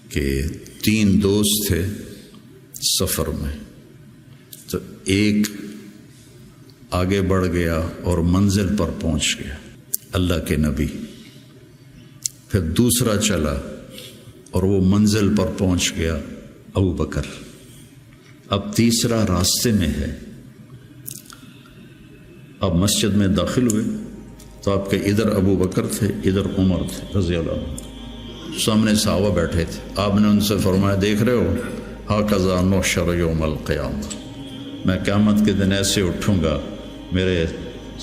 کہ 3 دوست تھے سفر میں، تو ایک آگے بڑھ گیا اور منزل پر پہنچ گیا، اللہ کے نبی، پھر دوسرا چلا اور وہ منزل پر پہنچ گیا، ابو بکر، اب تیسرا راستے میں ہے۔ اب مسجد میں داخل ہوئے تو آپ کے ادھر ابو بکر تھے، ادھر عمر تھے رضی اللہ عنہ، سامنے صحابہ بیٹھے تھے۔ آپ نے ان سے فرمایا، دیکھ رہے ہو ہاکذا نحشر یوم القیامہ، میں قیامت کے دن ایسے اٹھوں گا، میرے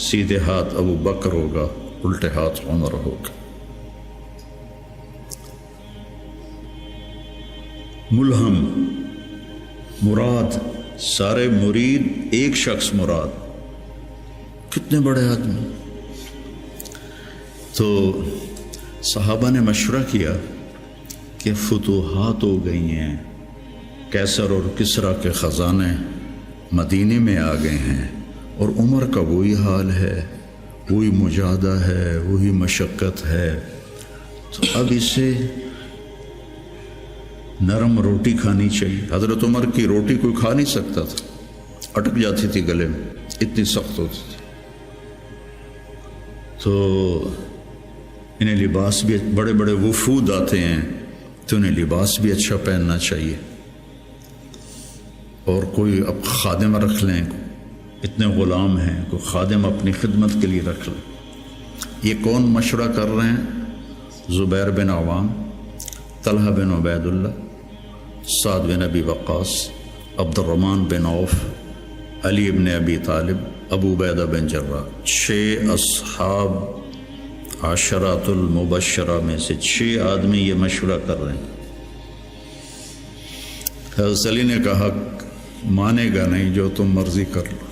سیدھے ہاتھ ابو بکر ہوگا، الٹے ہاتھ عمر ہوگا۔ ملہم مراد، سارے مرید، ایک شخص مراد، کتنے بڑے آدمی۔ تو صحابہ نے مشورہ کیا کہ فتوحات ہو گئی ہیں، کیسر اور کسریٰ کے خزانے مدینے میں آ گئے ہیں، اور عمر کا وہی حال ہے، وہی مجاہدہ ہے، وہی مشقت ہے، تو اب اسے نرم روٹی کھانی چاہیے۔ حضرت عمر کی روٹی کوئی کھا نہیں سکتا تھا، اٹک جاتی تھی گلے میں، اتنی سخت ہوتی تھی۔ تو انہیں لباس بھی، بڑے بڑے وفود آتے ہیں تو انہیں لباس بھی اچھا پہننا چاہیے، اور کوئی اب خادم رکھ لیں، اتنے غلام ہیں، کوئی خادم اپنی خدمت کے لیے رکھ لیں۔ یہ کون مشورہ کر رہے ہیں؟ زبیر بن عوام، طلحہ بن عبید اللہ، سعد بن ابی وقاص، عبد الرحمن بن عوف، علی بن ابی طالب، ابو عبیدہ بن جراح، 6 اصحاب عشرات المبشرہ میں سے 6 آدمی یہ مشورہ کر رہے ہیں۔ حضرت علی نے کہا، مانے گا نہیں، جو تم مرضی کر لو۔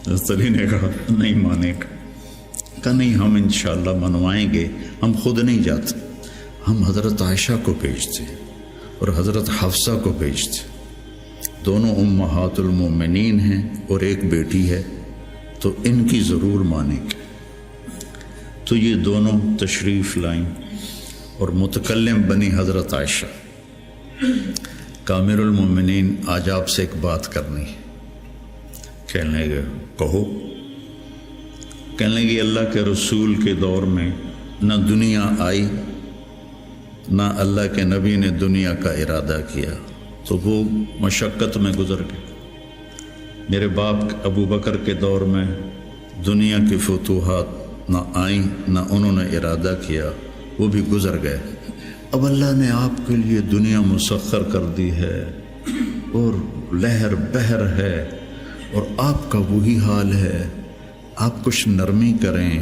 حضرت علی نے کہا نہیں مانے گا، کہا نہیں، ہم انشاءاللہ منوائیں گے، ہم خود نہیں جاتے، ہم حضرت عائشہ کو بھیجتے اور حضرت حفصہ کو بھیجتے، دونوں امہات المومنین ہیں اور ایک بیٹی ہے، تو ان کی ضرور مانیں گے۔ تو یہ دونوں تشریف لائیں اور متکلم بنی حضرت عائشہ، کامر المومنین، آج آپ سے ایک بات کرنی ہے۔ کہنے لگے کہو۔ کہنے لگے اللہ کے رسول کے دور میں نہ دنیا آئی، نہ اللہ کے نبی نے دنیا کا ارادہ کیا، تو وہ مشقت میں گزر گئے۔ میرے باپ ابو بکر کے دور میں دنیا کی فتوحات نہ آئیں، نہ انہوں نے ارادہ کیا، وہ بھی گزر گئے۔ اب اللہ نے آپ کے لیے دنیا مسخر کر دی ہے اور لہر بہر ہے، اور آپ کا وہی حال ہے، آپ کچھ نرمی کریں۔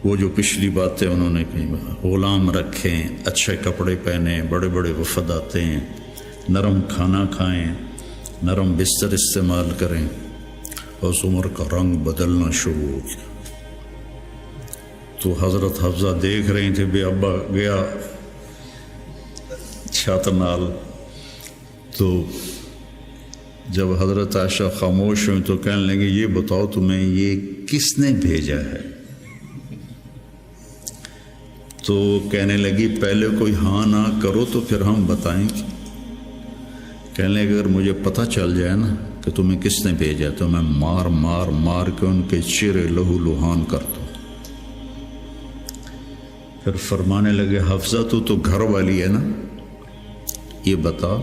وہ جو پچھلی باتیں انہوں نے کہیں، غلام رکھیں، اچھے کپڑے پہنیں، بڑے بڑے وفد آتے ہیں، نرم کھانا کھائیں، نرم بستر استعمال کریں۔ اور عمر کا رنگ بدلنا شروع ہو گیا۔ تو حضرت حفصہ دیکھ رہی تھے، بے ابا گیا چھت نال، تو جب حضرت عائشہ خاموش ہوئی تو کہنے لگے، یہ بتاؤ تمہیں یہ کس نے بھیجا ہے؟ تو کہنے لگی، پہلے کوئی ہاں نہ کرو تو پھر ہم بتائیں گے۔ کہنے لگے، اگر مجھے پتہ چل جائے نا کہ تمہیں کس نے بھیجا تو میں مار مار مار کے ان کے چہرے لہو لہان کر دوں۔ پھر فرمانے لگے، حفصہ تو گھر والی ہے نا، یہ بتا،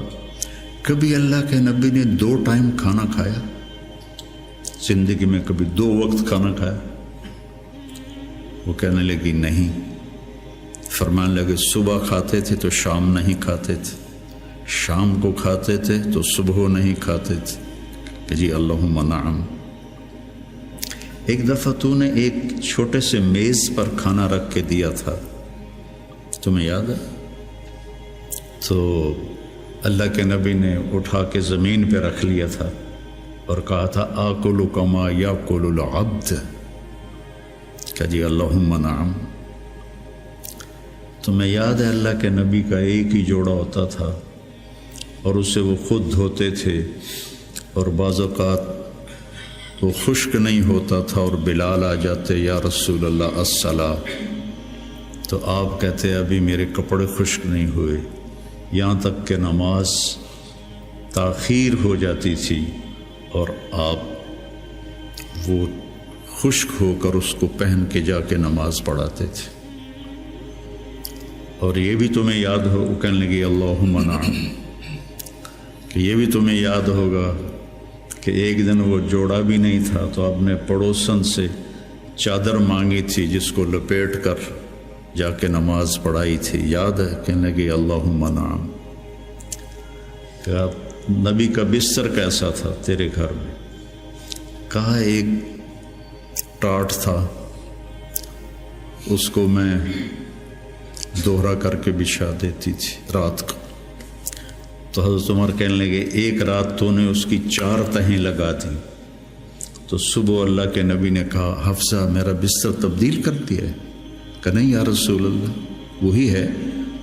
کبھی اللہ کے نبی نے 2 ٹائم کھانا کھایا؟ زندگی میں کبھی 2 وقت کھانا کھایا؟ وہ کہنے لگی نہیں۔ فرمانے لگے، صبح کھاتے تھے تو شام نہیں کھاتے تھے، شام کو کھاتے تھے تو صبح نہیں کھاتے تھے، کہ جی اللہم نعم۔ ایک دفعہ تو نے ایک چھوٹے سے میز پر کھانا رکھ کے دیا تھا، تمہیں یاد ہے؟ تو اللہ کے نبی نے اٹھا کے زمین پہ رکھ لیا تھا اور کہا تھا، آکل کما یاکل العبد، کہ جی اللہم نعم۔ تمہیں یاد ہے اللہ کے نبی کا ایک ہی جوڑا ہوتا تھا اور اسے وہ خود دھوتے تھے، اور بعض اوقات وہ خشک نہیں ہوتا تھا اور بلال آ جاتے، یا رسول اللہ الصلاۃ، تو آپ کہتے ابھی میرے کپڑے خشک نہیں ہوئے، یہاں تک کہ نماز تاخیر ہو جاتی تھی اور آپ وہ خشک ہو کر اس کو پہن کے جا کے نماز پڑھاتے تھے۔ اور یہ بھی تمہیں یاد ہو، وہ کہنے لگی اللہم نعم، کہ یہ بھی تمہیں یاد ہوگا کہ ایک دن وہ جوڑا بھی نہیں تھا تو آپ نے پڑوسن سے چادر مانگی تھی جس کو لپیٹ کر جا کے نماز پڑھائی تھی، یاد ہے؟ کہنے لگی اللہم نعم۔ کہ آپ نبی کا بستر کیسا تھا تیرے گھر میں؟ کہا ایک ٹاٹ تھا، اس کو میں دوہرا کر کے بچھا دیتی تھی رات کو۔ تو حضرت عمر کہنے لگے ایک رات تو نے اس کی 4 تہیں لگا دی، تو صبح اللہ کے نبی نے کہا حفصہ میرا بستر تبدیل کر دیا ہے؟ کہ نہیں یا رسول اللہ وہی ہے،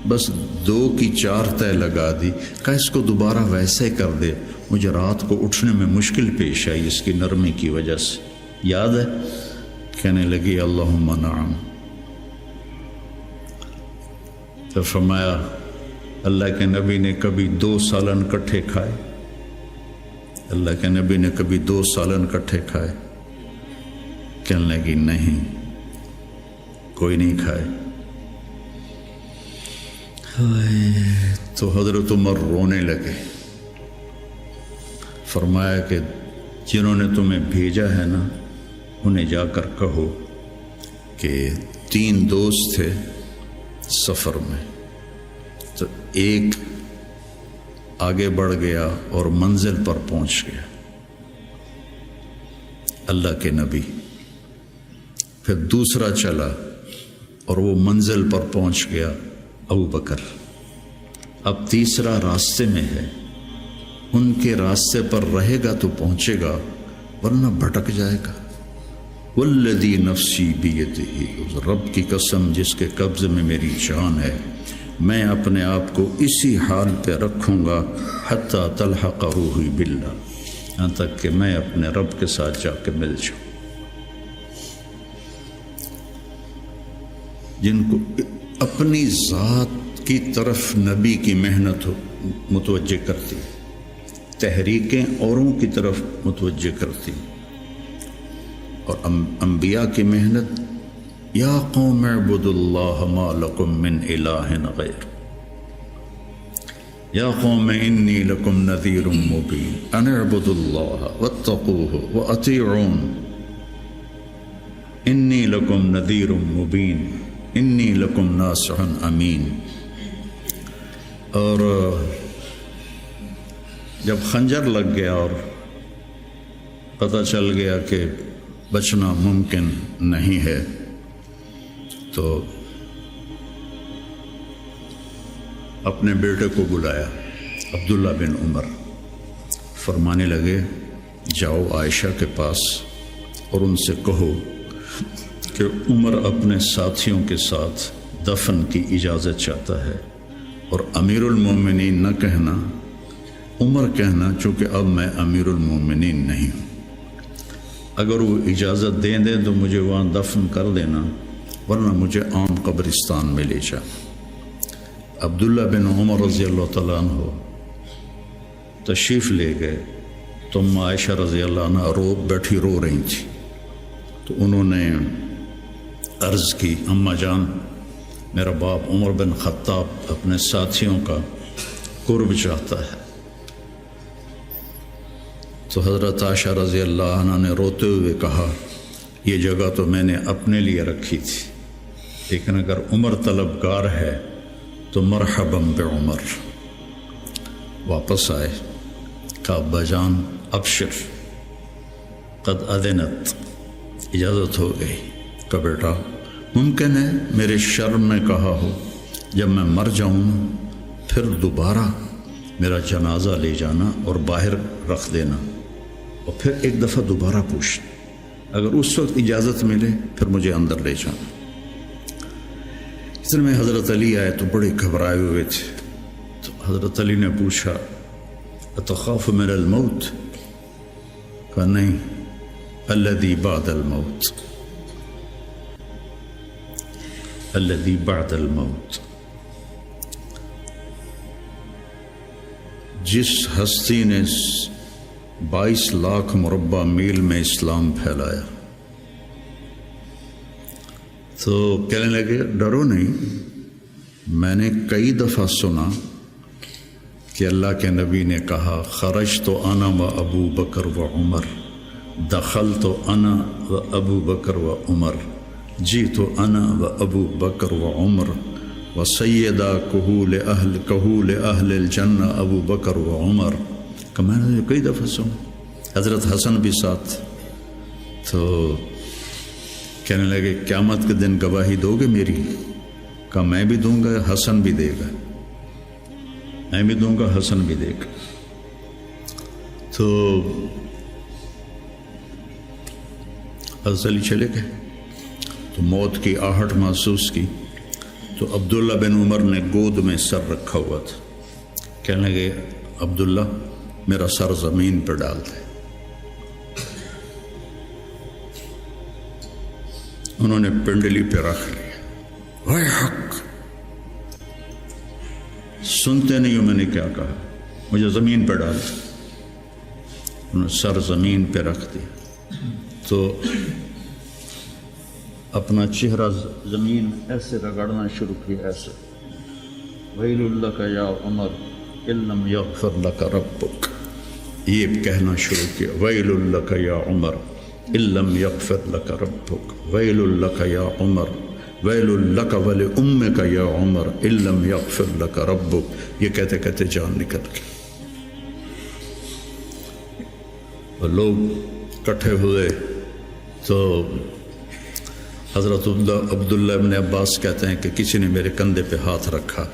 بس 2 کی 4 تہ لگا دی۔ کہا اس کو دوبارہ ویسے ہی کر دے، مجھے رات کو اٹھنے میں مشکل پیش آئی اس کی نرمی کی وجہ سے، یاد ہے؟ کہنے لگی اللہم نعم۔ تو فرمایا اللہ کے نبی نے کبھی 2 سالن کٹھے کھائے؟ اللہ کے نبی نے کبھی 2 سالن کٹھے کھائے؟ کہنے لگی نہیں، کوئی نہیں کھائے۔ تو حضرت عمر رونے لگے، فرمایا کہ جنہوں نے تمہیں بھیجا ہے نا انہیں جا کر کہو کہ 3 دوست تھے سفر میں، تو ایک آگے بڑھ گیا اور منزل پر پہنچ گیا اللہ کے نبی، پھر دوسرا چلا اور وہ منزل پر پہنچ گیا ابو بکر، اب تیسرا راستے میں ہے، ان کے راستے پر رہے گا تو پہنچے گا ورنہ بھٹک جائے گا۔ والذی نفسی بیدہ، اس رب کی قسم جس کے قبضے میں میری جان ہے، میں اپنے آپ کو اسی حال پہ رکھوں گا حتی تلحق روحی باللہ، یہاں تک کہ میں اپنے رب کے ساتھ جا کے مل جاؤں۔ جن کو اپنی ذات کی طرف نبی کی محنت متوجہ کرتی، تحریکیں اوروں کی طرف متوجہ کرتی، اور انبیاء کی محنت یا قوم اعبدوا اللہ ما لکم من الہ غیر، یا قوم انی لکم نذیر مبین ان اعبدوا اللہ واتقوہ واطیعون انی لکم نذیر مبین انی لکم ناصح امین۔ اور جب خنجر لگ گیا اور پتہ چل گیا کہ بچنا ممکن نہیں ہے تو اپنے بیٹے کو بلایا عبداللہ بن عمر، فرمانے لگے جاؤ عائشہ کے پاس اور ان سے کہو کہ عمر اپنے ساتھیوں کے ساتھ دفن کی اجازت چاہتا ہے، اور امیر المومنین نہ کہنا، عمر کہنا، چونکہ اب میں امیر المومنین نہیں ہوں۔ اگر وہ اجازت دیں دیں تو مجھے وہاں دفن کر دینا، ورنہ مجھے عام قبرستان میں لے جا۔ عبداللہ بن عمر رضی اللہ تعالیٰ عنہ تشریف لے گئے تو عائشہ رضی اللہ عنہ بیٹھی رو رہی تھی، تو انہوں نے عرض کی اماں جان میرا باپ عمر بن خطاب اپنے ساتھیوں کا قرب چاہتا ہے۔ تو حضرت عائشہ رضی اللہ عنہ نے روتے ہوئے کہا یہ جگہ تو میں نے اپنے لیے رکھی تھی، لیکن اگر عمر طلبگار ہے تو مرحبا بعمر۔ واپس آئے، کہا ابا جان ابشر قد اذنت، اجازت ہو گئی۔ کہ بیٹا ممکن ہے میرے شرم میں کہا ہو، جب میں مر جاؤں پھر دوبارہ میرا جنازہ لے جانا اور باہر رکھ دینا، اور پھر ایک دفعہ دوبارہ پوچھنا، اگر اس وقت اجازت ملے پھر مجھے اندر لے جانا۔ اس دن میں حضرت علی آئے تو بڑے گھبرائے ہوئے تھے، تو حضرت علی نے پوچھا اتخاف من الموت؟ کہا نہیں، الذی بعد الموت۔ الذی بعد الموت، جس ہستی نے 22 لاکھ مربع میل میں اسلام پھیلایا، تو کہنے لگے ڈرو نہیں، میں نے کئی دفعہ سنا کہ اللہ کے نبی نے کہا خرجت انا و ابو بکر و عمر، دخلت انا و ابو بکر و عمر، جیت انا و ابو بکر و عمر و سیدہ کہول اہل الجنہ ابو بکر و عمر، کہ میں نے کئی دفعہ سنا، حضرت حسن بھی ساتھ. تو کہنے لگے قیامت کے دن گواہی دو گے میری؟ کہا میں بھی دوں گا، حسن بھی دے گا، میں بھی دوں گا، حسن بھی دے گا. تو حضرت علی چلے گئے تو موت کی آہٹ محسوس کی، تو عبداللہ بن عمر نے گود میں سر رکھا ہوا تھا. کہنے لگے عبداللہ میرا سر زمین پر ڈال دے. انہوں نے پنڈلی پہ رکھ لیا. وے حق، سنتے نہیں ہو میں نے کیا کہا، مجھے زمین پہ ڈال دیا. انہوں نے سر زمین پہ رکھ دیا تو اپنا چہرہ زمین ایسے رگڑنا شروع کیا، ایسے ویل لک یا عمر ان لم یغفر لک ربک، یہ کہنا شروع کیا، ویل لک یا عمر ان لم یغفر لک ربک، ویل لک یا عمر، ویل لک ولامک یا عمر ان لم یغفر لک ربک. یہ کہتے کہتے جان نکل گئی. اور لوگ اکٹھے ہوئے تو حضرت عبداللہ ابن عباس کہتے ہیں کہ کسی نے میرے کندھے پہ ہاتھ رکھا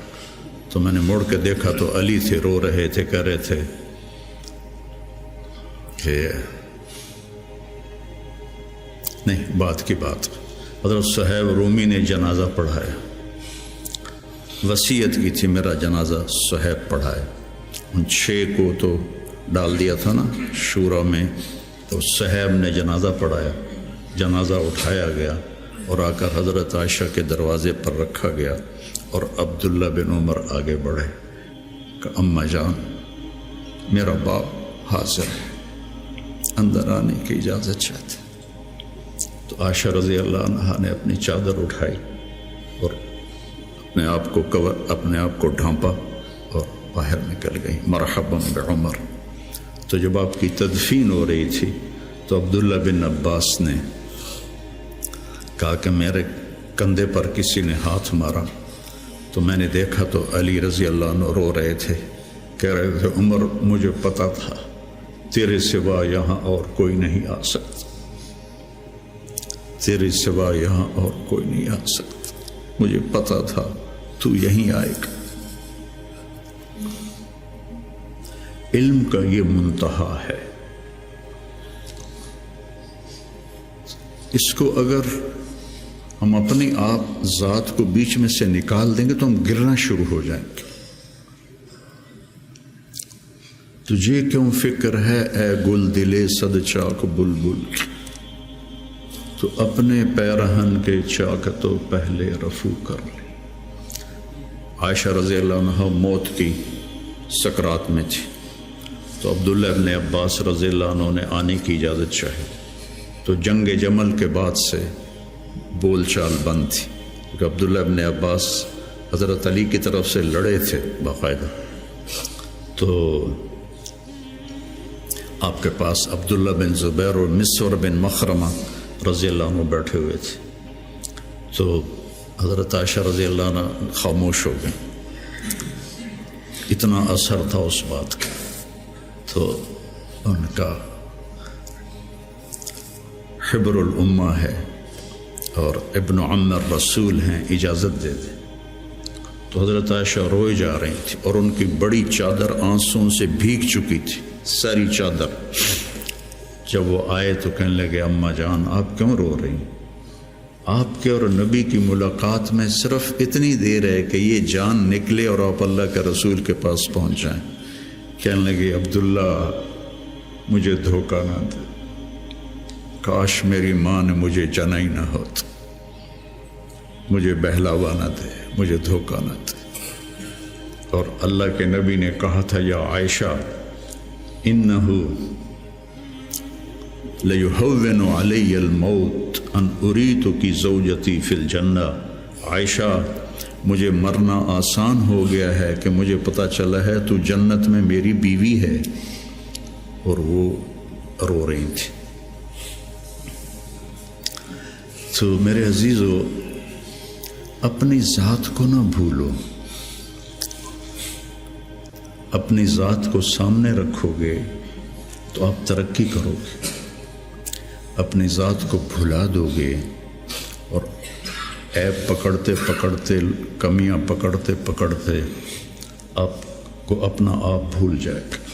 تو میں نے مڑ کے دیکھا تو علی تھے، رو رہے تھے، کہہ رہے تھے کہ نہیں، بات کی بات. حضرت صہیب رومی نے جنازہ پڑھایا، وصیت کی تھی میرا جنازہ صہیب پڑھائے. ان 6 کو تو ڈال دیا تھا نا شورا میں، تو صہیب نے جنازہ پڑھایا، جنازہ اٹھایا گیا اور آ کر حضرت عائشہ کے دروازے پر رکھا گیا. اور عبداللہ بن عمر آگے بڑھے کہ اماں جان میرا باپ حاضر ہے، اندر آنے کی اجازت چاہتے. تو عائشہ رضی اللہ عنہا نے اپنی چادر اٹھائی اور اپنے آپ کو ڈھانپا اور باہر نکل گئی. مرحبا بعمر. تو جب آپ کی تدفین ہو رہی تھی تو عبداللہ بن عباس نے کہا کہ میرے کندھے پر کسی نے ہاتھ مارا تو میں نے دیکھا تو علی رضی اللہ عنہ رو رہے تھے، کہہ رہے تھے عمر مجھے پتا تھا تیرے سوا یہاں اور کوئی نہیں آ سکتا، تیرے سوا یہاں اور کوئی نہیں آ سکتا، مجھے پتا تھا تو یہیں آئے گا. علم کا یہ منتہا ہے. اس کو اگر ہم اپنے آپ ذات کو بیچ میں سے نکال دیں گے تو ہم گرنا شروع ہو جائیں گے. تجھے کیوں فکر ہے اے گل دلے صد چاک بلبل، تو اپنے پیرہن کے چاک تو پہلے رفو کر لے. عائشہ رضی اللہ عنہ موت کی سکرات میں تھی تو عبداللہ ابن عباس رضی اللہ عنہ نے آنے کی اجازت چاہی. تو جنگ جمل کے بعد سے بول چال بند تھی، کیونکہ عبداللہ ابن عباس حضرت علی کی طرف سے لڑے تھے باقاعدہ. تو آپ کے پاس عبداللہ بن زبیر اور مسور بن مخرمہ رضی اللہ عنہ بیٹھے ہوئے تھے. تو حضرت عائشہ رضی اللہ عنہ خاموش ہو گئے، اتنا اثر تھا اس بات کا. تو ان کا حبر الامہ ہے اور ابن عم الرسول ہیں، اجازت دے دے. تو حضرت عائشہ روئے جا رہی تھی اور ان کی بڑی چادر آنسوں سے بھیگ چکی تھی، ساری چادر. جب وہ آئے تو کہنے لگے اماں جان آپ کیوں رو رہی ہیں؟ آپ کے اور نبی کی ملاقات میں صرف اتنی دیر ہے کہ یہ جان نکلے اور آپ اللہ کے رسول کے پاس پہنچ جائیں. کہنے لگے عبداللہ مجھے دھوکہ نہ دے، کاش میری ماں نے مجھے جنا ہی نہ ہوتا. مجھے بہلاوا نہ دے، مجھے دھوکہ نہ دے۔ اور اللہ کے نبی نے کہا تھا یا عائشہ انہو لیہون علی الموت ان اریتکی زوجتی فی الجنہ، عائشہ مجھے مرنا آسان ہو گیا ہے کہ مجھے پتہ چلا ہے تو جنت میں میری بیوی ہے۔ اور وہ رو رہی تھی۔ تو میرے عزیزو، اپنی ذات کو نہ بھولو، اپنی ذات کو سامنے رکھو گے تو آپ ترقی کرو گے، اپنی ذات کو بھلا دو گے اور عیب پکڑتے پکڑتے، کمیاں پکڑتے پکڑتے آپ کو اپنا آپ بھول جائے گا۔